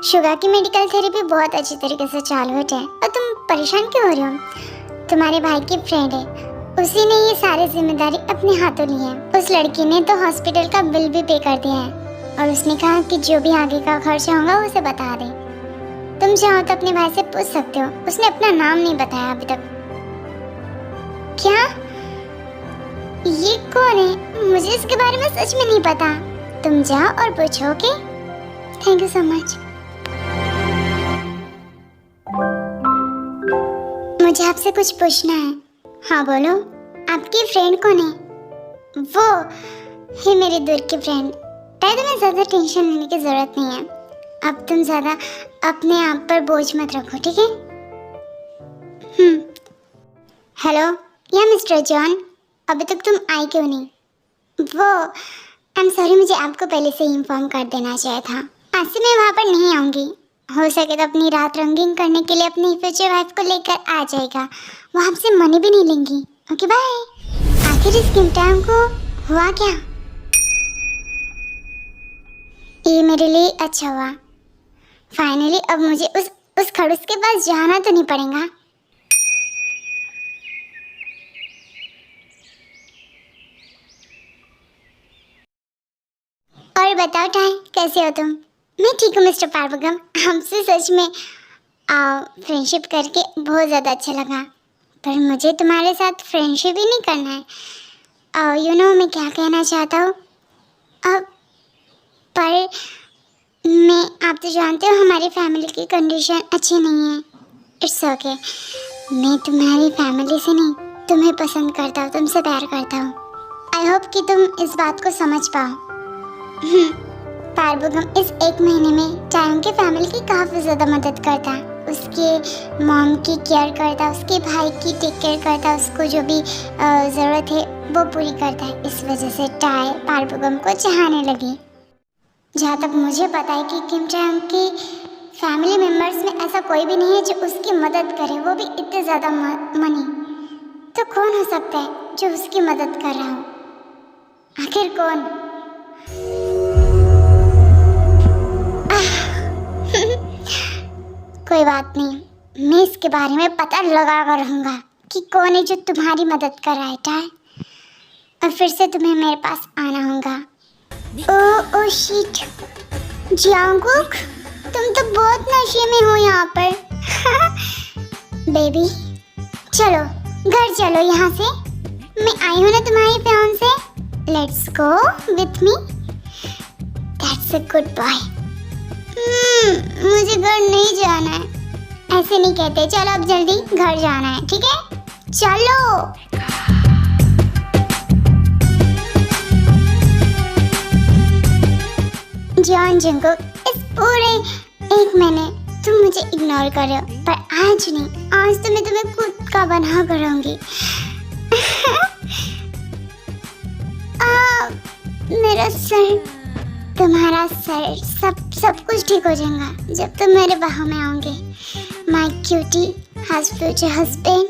Suga की medical therapy बहुत अच्छी तरीके से चालू है और तुम परेशान क्यों हो रही हो? तुम्हारे भाई की फ्रेंड है, उसी ने ये सारी जिम्मेदारी अपने हाथों ली है। उस लड़की ने तो हॉस्पिटल का बिल भी पे कर दिया है और उसने कहा कि जो भी आगे का खर्चा होगा उसे बता दे। तुम चाहो तो अपने भाई से पूछ सकते हो, उसने अपना नाम नहीं बताया अभी तक। क्या? ये कौन है? मुझे इसके बारे में सच में नहीं पता। तुम जाओ और पूछो। Okay, thank you so much. मुझे आपसे कुछ पूछना है। हाँ बोलो। आपकी फ्रेंड कौन है? वो है मेरी दूर की फ्रेंड। तुम्हें ज्यादा टेंशन लेने की जरूरत नहीं है। अब तुम ज्यादा अपने आप पर बोझ मत रखो, ठीक है? हेलो, या मिस्टर जॉन, अभी तक तुम आए क्यों नहीं? वो आई एम सॉरी, मुझे आपको पहले से ही इन्फॉर्म कर देना चाहिए था। आज से मैं वहाँ पर नहीं आऊँगी। हो सके तो अपनी रात रंगीन करने के लिए अपनी फ्यूचर वाइफ को लेकर आ जाएगा। वो आपसे मनी भी नहीं लेंगी। Okay bye. आखिर इस टाइम को हुआ क्या? ये मेरे लिए अच्छा हुआ। फाइनली अब मुझे उस खड़ूस के पास जाना तो नहीं पड़ेगा। और बताओ टाई, कैसे हो तुम? मैं ठीक हूँ मिस्टर पार्वगम। हमसे सच में फ्रेंडशिप करके बहुत ज़्यादा अच्छा लगा, पर मुझे तुम्हारे साथ फ्रेंडशिप ही नहीं करना है। यू नो मैं क्या कहना चाहता हूँ। अब पर मैं, आप तो जानते हो हमारी फैमिली की कंडीशन अच्छी नहीं है। इट्स ओके, मैं तुम्हारी फैमिली से नहीं, तुम्हें पसंद करता हूँ, तुमसे प्यार करता हूँ। आई होप कि तुम इस बात को समझ पाओ। पार्वगम इस 1 महीने में टाइम की फैमिली की काफ़ी ज़्यादा मदद करता है। उसके मॉम की केयर करता है, उसके भाई की टेक केयर करता है, उसको जो भी ज़रूरत है वो पूरी करता है। इस वजह से टाई पार्वगम को चाहने लगी। जहाँ तक मुझे पता है कि किम चांग की फैमिली मेम्बर्स में ऐसा कोई भी नहीं है जो उसकी मदद करे, वो भी इतने ज़्यादा मनी। तो कौन हो सकता है जो उसकी मदद कर रहा हो? आखिर कौन? कोई बात नहीं, मैं इसके बारे में पता लगा कर रहूँगा कि कौन है जो तुम्हारी मदद कर रहा है टाई। और फिर से तुम्हें मेरे पास आना होगा। ओ शिट, जियांगकुक, तुम तो बहुत नशे में हो यहाँ पर। बेबी चलो घर चलो यहाँ से। मैं आई हूँ ना तुम्हारी fiancee. Let's go with me. That's a good boy. मुझे घर नहीं जाना है। ऐसे नहीं कहते। चलो अब जल्दी घर जाना है, ठीक है? चलो। जॉन जंगकुक, इस पूरे 1 महीने तुम मुझे इग्नोर कर रहे हो, पर आज नहीं, आज तो मैं तुम्हें खुद का बना करूंगी। मेरा सर, तुम्हारा सर, सब कुछ ठीक हो जाएगा जब तुम मेरे बाहों में आओगे। My cutie has future husband.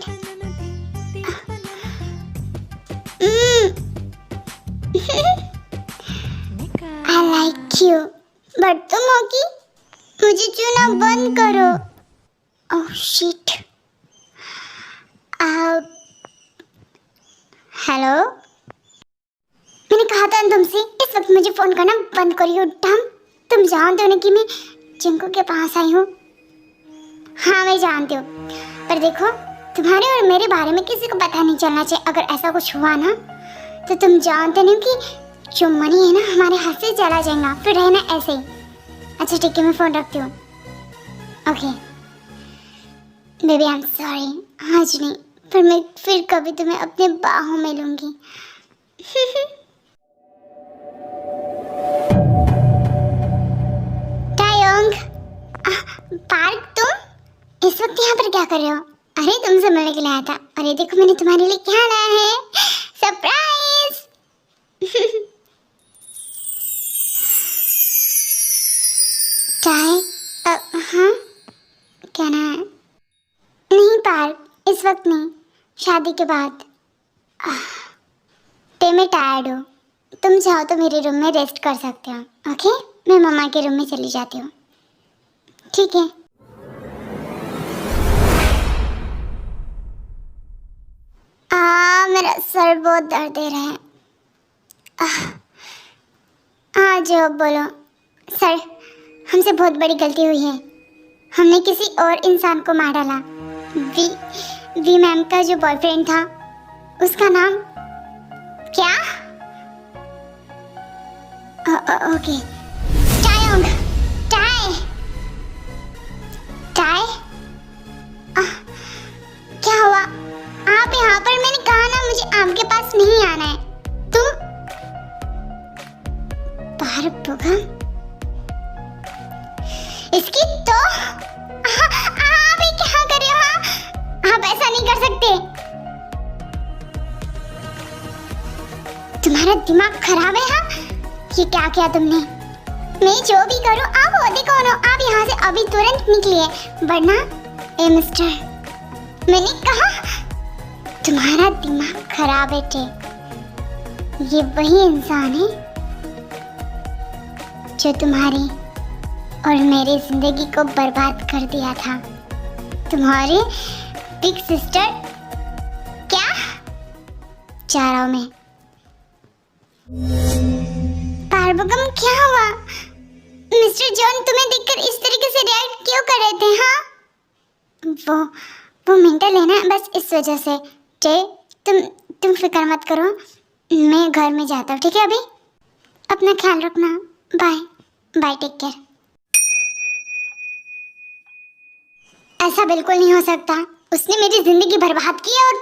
I like you, but तुम हो कि मुझे छूना बंद करो। Oh shit. हेलो, मैंने कहा था तुमसे इस वक्त मुझे फोन करना बंद करियो डम। तुम जानते हो ना कि मैं जिंकू के पास आई हूँ। हाँ मैं जानती हूँ, पर देखो तुम्हारे और मेरे बारे में किसी को पता नहीं चलना चाहिए। अगर ऐसा कुछ हुआ ना तो तुम जानते नहीं कि जो मनी है ना हमारे हाथ से चला जाएगा, फिर रहना ऐसे ही। अच्छा ठीक है, मैं फोन रखती हूँ। Okay baby, I am sorry, आज नहीं, पर मैं फिर कभी तुम्हें अपने बाहों में लूंगी। टायोंग, पार्क, तुम इस वक्त यहाँ पर क्या कर रहे हो? अरे तुमसे मिलने के लिए आया था। अरे देखो मैंने तुम्हारे लिए क्या लाया है, सरप्राइज। टाई, हाँ क्या ना है? नहीं पार्क, इस वक्त नहीं, शादी के बाद। ते मैं टायर्ड हूँ, तुम चाहो तो मेरे रूम में रेस्ट कर सकते हो। ओके, मैं मम्मा के रूम में चली जाती हूँ। ठीक है। मेरा सर बहुत दर्द दे रहा है। हाँ जो बोलो। सर, हमसे बहुत बड़ी गलती हुई है। हमने किसी और इंसान को मार डाला। वी मैम का जो बॉयफ्रेंड था, उसका नाम क्या? ओके, टायोंग। टाय। क्या हुआ? आप यहाँ पर? मैंने कहा ना मुझे आपके पास नहीं आना है। तुम पारबुगम? इसकी तो आप ये क्या कर रहे हो? आप ऐसा नहीं कर सकते। तुम्हारा दिमाग खराब है? हाँ, ये क्या किया तुमने? मैं जो भी करूं, आप होते कौन हो? आप यहाँ से अभी तुरंत निकलिए, वरना ए मिस्टर, मैंने कहा तुम्हारा दिमाग खराब है। टे, ये वही इंसान है जो तुम्हारी और मेरी जिंदगी को बर्बाद कर दिया था। तुम्हारी बिग सिस्टर। क्या? चारों में। पारबुगम, क्या हुआ? मिस्टर जॉन तुम्हें देखकर इस तरीके से रिएक्ट क्यों कर रहे थे? हाँ, वो मेंटल है ना, बस इस वजह से। टे, तुम फिक्र मत करो, मैं घर में जाता हूँ, ठीक है? अभी अपना ख्याल रखना। Bye bye, take care. ऐसा बिल्कुल नहीं हो सकता। उसने मेरी जिंदगी बर्बाद की है और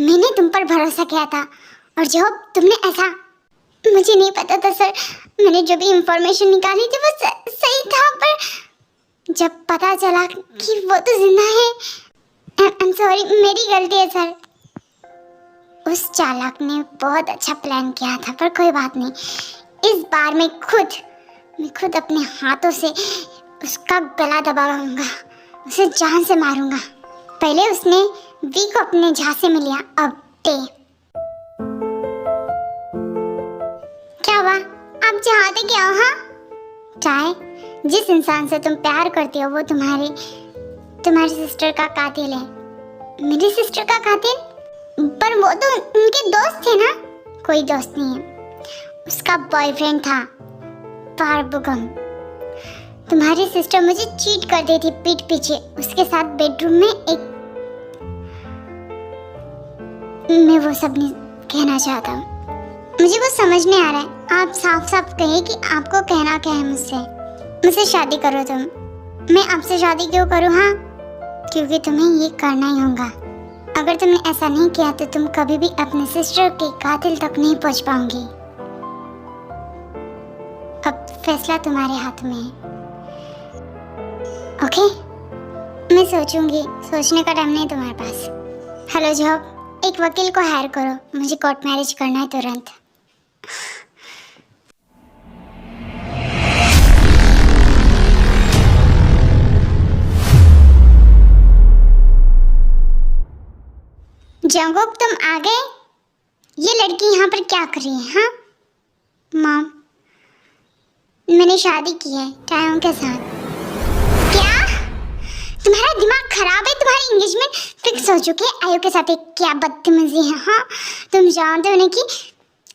मैंने तुम पर भरोसा किया था, और जो तुमने ऐसा। मुझे नहीं पता था सर, मैंने जो भी इंफॉर्मेशन निकाली थी वो सही था, पर जब पता चला कि वो तो जिंदा है। आई एम सॉरी, मेरी गलती है सर। उस चालाक ने बहुत अच्छा प्लान किया था, पर कोई बात नहीं। इस बार मैं खुद अपने हाथों से उसका गला दबाऊंगा, उसे जान से मारूंगा। पहले उसने वी को अपने झांसे में लिया, अब टे। क्या हुआ? आप चाहते क्या हो? हाँ, चाहे जिस इंसान से तुम प्यार करती हो वो तुम्हारी सिस्टर का कातिल है। मेरी सिस्टर का कातिल? पर वो तो उनके दोस्त थे ना। कोई दोस्त नहीं है, उसका बॉयफ्रेंड था पारबुगम। तुम्हारी सिस्टर मुझे चीट कर दी थी पीठ पीछे, उसके साथ बेडरूम में एक। मैं वो सब नहीं कहना चाहता हूँ, मुझे वो समझ नहीं आ रहा है। आप साफ साफ कहिए कि आपको कहना क्या है मुझसे शादी करो तुम। मैं आपसे शादी क्यों करूँ? हाँ, क्योंकि तुम्हें ये करना ही होगा। अगर तुमने ऐसा नहीं किया तो तुम कभी भी अपने सिस्टर के कातिल तक नहीं पहुंच पाओगी। अब फैसला तुम्हारे हाथ में है। ओके, मैं सोचूंगी। सोचने का टाइम नहीं तुम्हारे पास। हेलो जॉब, एक वकील को हायर करो, मुझे कोर्ट मैरिज करना है तुरंत। जंगोक, तुम आ गए? ये लड़की यहाँ पर क्या कर रही है? हाँ मॉम, मैंने शादी की है टायोंग के साथ। क्या? तुम्हारा दिमाग खराब है? तुम्हारी एंगेजमेंट फिक्स हो चुकी है आयु के साथ। एक क्या बदतमीजी है। हाँ, तुम जानते हो ना कि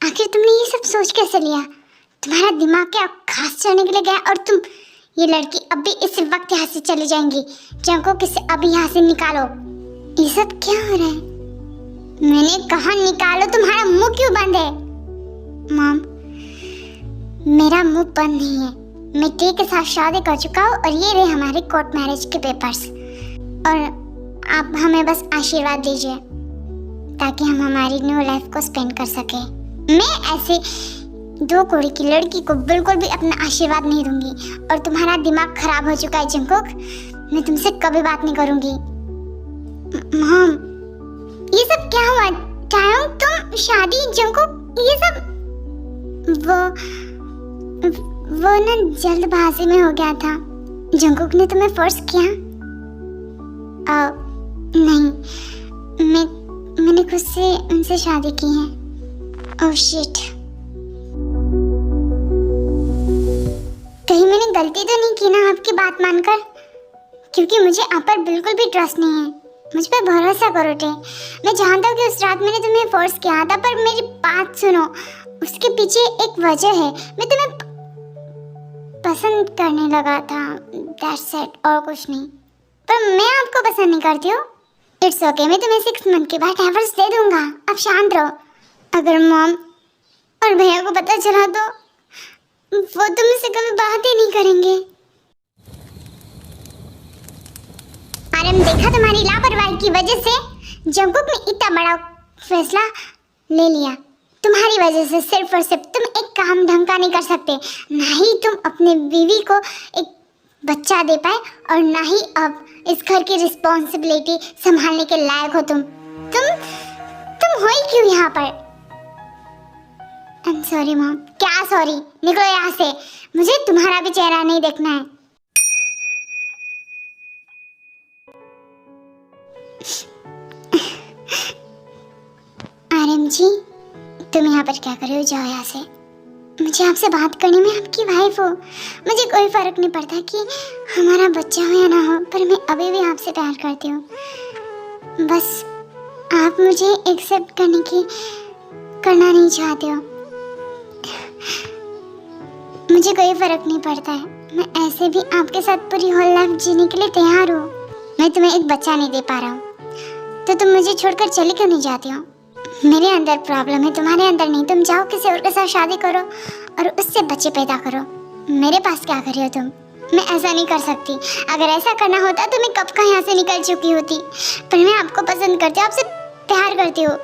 आखिर तुमने ये सब सोच कैसे लिया? तुम्हारा दिमाग क्या खास चढ़ने के लिए गया? और तुम, ये लड़की अभी इस वक्त यहाँ से चली जाएंगी। जंगोक, इसे अभी यहाँ से निकालो। ये सब क्या हो रहा है? मैंने कहा निकालो। तुम्हारा मुंह क्यों बंद है? मॉम, मेरा मुंह बंद नहीं है। मैं टे के साथ शादी कर चुका हूँ और ये रहे हमारे कोर्ट मैरिज के पेपर्स। और आप हमें बस आशीर्वाद दीजिए ताकि हम हमारी न्यू लाइफ को स्पेंड कर सके। मैं ऐसे दो कोड़ी की लड़की को बिल्कुल भी अपना आशीर्वाद नहीं दूंगी। और तुम्हारा दिमाग खराब हो चुका है जंगकोक, मैं तुमसे कभी बात नहीं करूंगी। मॉम, ये सब क्या हुआ? टायोंग, तुम शादी, जंगकोक, ये सब वो ना जल्दबाजी में हो गया था। जंगकुक ने तुम्हें फोर्स किया? नहीं, मैंने खुद से उनसे शादी की है। ओह शिट, कहीं मैंने गलती तो नहीं की ना आपकी बात मानकर? क्योंकि मुझे आप पर बिल्कुल भी ट्रस्ट नहीं है। मुझ पर भरोसा करो टे। मैं जानता हूँ कि उस रात मैंने तुम्हें फोर्स किया था, पर मेरी बात सुनो, उसके पीछे एक वजह है। मैं तुम्हें पसंद करने लगा था, दैट्स इट, और कुछ नहीं। पर मैं आपको पसंद नहीं करती हूँ। इट्स ओके, मैं तुम्हें 6 मंथ के बाद डाइवोर्स दे दूंगा। अब शांत रहो। अगर मॉम और भैया को पता चला तो वो तुमसे कभी बात ही नहीं करेंगे। आरम, देखा तुम्हारी लापरवाही की वजह से जंगकुक ने इतना बड़ा फैसला ले लिया। तुम्हारी वजह से सिर्फ और सिर्फ तुम एक काम ढंग का नहीं कर सकते, ना ही तुम अपने बीवी को एक बच्चा दे पाए और ना ही अब इस घर की रिस्पॉन्सिबिलिटी संभालने के लायक हो। तुम हो ही क्यों यहाँ पर? I am sorry mom. क्या सॉरी? निकलो यहाँ से, मुझे तुम्हारा भी चेहरा नहीं देखना है। आरएम जी, तुम यहाँ पर क्या कर रहे हो? जाओ यहाँ से। मुझे आपसे बात करनी में, आपकी वाइफ हो, मुझे कोई फर्क नहीं पड़ता कि हमारा बच्चा हो या ना हो, पर मैं अभी भी आपसे प्यार करती हूँ। बस आप मुझे एक्सेप्ट करना नहीं चाहते हो। मुझे कोई फर्क नहीं पड़ता है, मैं ऐसे भी आपके साथ पूरी होल लाइफ जीने के लिए तैयार हूँ। मैं तुम्हें एक बच्चा नहीं दे पा रहा हूँ तो तुम मुझे छोड़कर चली क्यों नहीं जाती हो? मेरे अंदर प्रॉब्लम है, तुम्हारे अंदर नहीं। तुम जाओ किसी और के साथ शादी करो और उससे बच्चे पैदा करो। मेरे पास क्या कर रही हो तुम? मैं ऐसा नहीं कर सकती। अगर ऐसा करना होता तो मैं कब का यहाँ से निकल चुकी होती। पर मैं आपको पसंद करती हूँ, आपसे प्यार करती हूँ।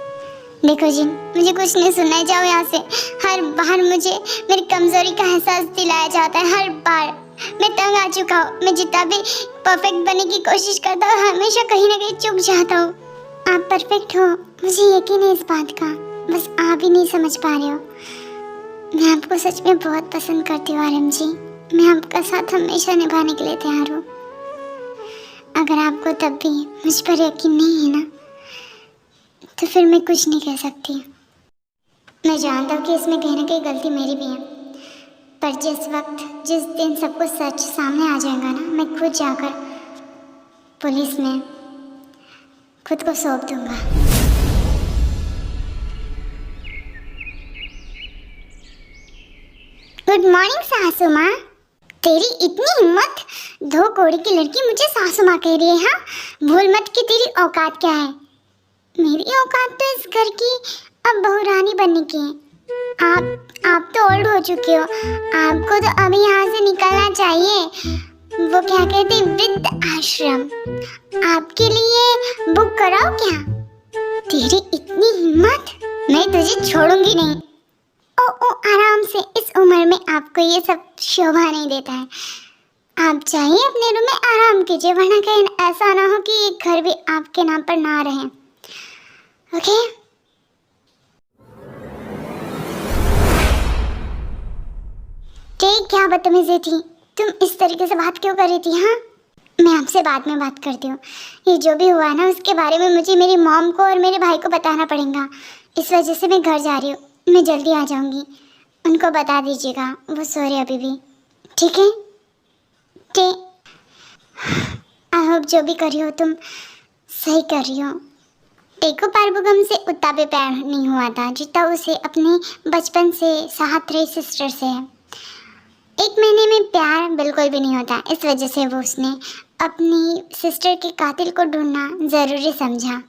देखो जी, मुझे कुछ नहीं सुनना है, जाओ यहाँ से। हर बार मुझे मेरी कमजोरी का एहसास दिलाया जाता है, हर बार। मैं तंग आ चुका हूँ। मैं जितना भी परफेक्ट बनने की कोशिश करता हूँ, हमेशा कहीं ना कहीं चूक जाता हूँ। आप परफेक्ट हो, मुझे यकीन है इस बात का, बस आप ही नहीं समझ पा रहे हो। मैं आपको सच में बहुत पसंद करती हूँ आरएम जी। मैं आपका साथ हमेशा निभाने के लिए तैयार हूँ। अगर आपको तब भी मुझ पर यकीन नहीं है ना, तो फिर मैं कुछ नहीं कह सकती। मैं जानता हूँ कि इसमें कहीं ना कहीं गलती मेरी भी है, पर जिस दिन सब कुछ सच सामने आ जाएगा ना, मैं खुद जाकर पुलिस में खुद को सौंप दूंगा। गुड मॉर्निंग सासू माँ। तेरी इतनी हिम्मत, 2 कौड़ी की लड़की मुझे सासू माँ कह रही है। हाँ, भूल मत कि तेरी औकात क्या है। मेरी औकात तो इस घर की अब बहू रानी बनने की है। आप तो ओल्ड हो चुके हो, आपको तो अभी यहाँ से निकलना चाहिए। वो क्या कहते हैं, वृद्ध आश्रम। आपके लिए बुक कराओ क्या? तेरी इतनी हिम्मत, मैं तुझे छोड़ूंगी नहीं। ओ आराम से, इस उम्र में आपको ये सब शोभा नहीं देता है। आप चाहिए अपने रूम में आराम कीजिए, वरना कहीं ऐसा ना हो कि ये घर भी आपके नाम पर ना रहे। ओके? क्या बदतमीजी थी, तुम इस तरीके से बात क्यों कर रही थी? हाँ, मैं आपसे बाद में बात करती हूँ। ये जो भी हुआ ना, उसके बारे में मुझे मेरी मॉम को और मेरे भाई को बताना पड़ेगा। इस वजह से मैं घर जा रही हूँ। मैं जल्दी आ जाऊँगी, उनको बता दीजिएगा। वो सो रहे अभी भी, ठीक है? आई होप जो भी कर रही हो तुम सही कर रही हो। टेको पार्बुगम से उतना भी प्यार नहीं हुआ था जितना उसे अपनी बचपन से साथ रही सिस्टर से है। 1 महीने में प्यार बिल्कुल भी नहीं होता। इस वजह से वो उसने अपनी सिस्टर के कातिल को ढूंढना ज़रूरी समझा।